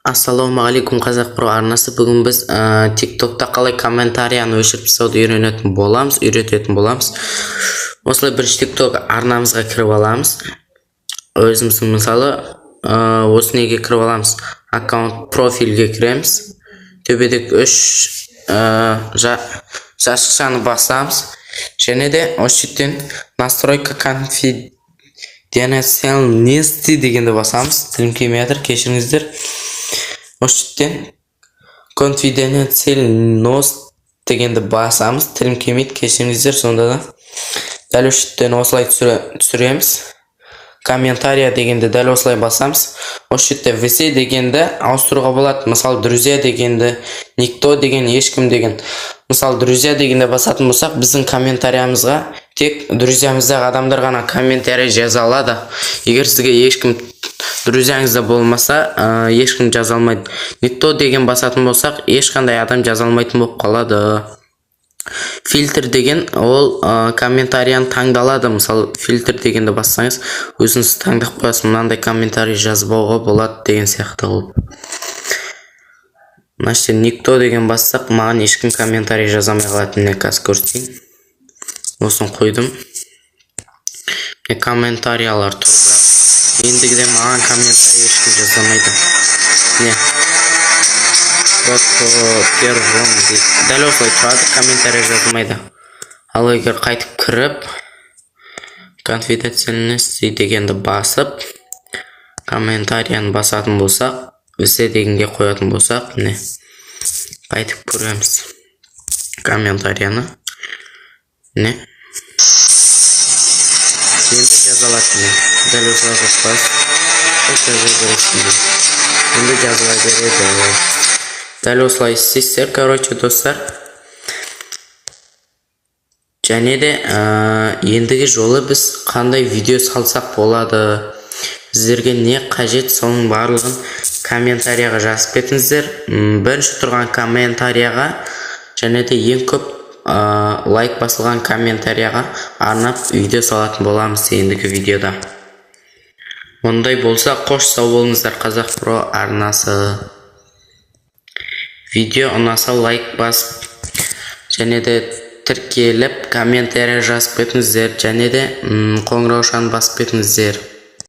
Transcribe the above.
Ассалаумағалейкум қазақ про арнасы. Бүгін біз TikTok'та қалай комментарияны өшіріп тастауды үйрететін боламыз. Осылай бірінші TikTok арнамызға кіріп аламыз. Өзіміздің мысалы осы неге кіріп аламыз. Аккаунт профильге кіреміз. Төбедегі үш жасықшаны басамыз. Және де осы жерден настройка конфиденциальности дегенді басамыз. Тілім келмей жатыр, кешіріңіздер. Осы жерден конфиденциальность дегенді басамыз. Тілім келмейді, кешіріңіздер. Сонда да дәл осы жерден осылай түсіреміз. Комментария дегенді дәл осылай басамыз. Осы жерде весе дегенді ауыстыруға болады. Мысалы, друзья дегенді, никто деген, ешкім деген. Мысалы, друзья дегенді басатын болсақ, біздің комментариямызға тек друзьямыздағы адамдар ғана комментарий жаза алады. Егер сізге ешкім друзьяңызда болмаса, ешкім жаза алмайды. Никто деген басатын болсақ, ешқандай адам жаза алмайтын болып қалады. Фильтр деген ол комментарияны таңдалады. Мысалы, фильтр дегенді бассаңыз, өзіңіз таңдап қоясыз, мынандай комментарий жазбауға болады деген сияқты ғой. Значит, никто деген бассақ, маған ешкім комментарий жазамай қалады. Міне қазір көрсетейін. Осын қойдым. Комментариялар тұр, бірақ ендігіде маған комментарий ешкім жазамайды. Міне. Дәл осылай тұрады, комментарий жазылмайды. Ал егер қайтып кіріп, конфиденциальности дегенді басып, комментарияны басатын болсақ, весе дегенге қоятын болсақ, міне қайтып көреміз комментарияны. Міне. Енді жазалады. Дәл осылай қоспайыз. Енді жазыла береді. Дәл осылай істейсіздер, короче, достар. Және де ендігі жолы біз қандай видео салсақ болады, сіздерге не қажет, соның барлығын комментарияға жазып кетіңіздер. Бірінші тұрған комментарияға және де ең көп лайк басылған комментарияға арнап видео салатын боламыз ендігі видеода. Ондай болса, қош сау болыңыздар, Қазақ про арнасы. Видео ұнаса лайк басып, және де тіркеліп комментария жазып кетіңіздер, және де қоңыраушаны басып кетіңіздер.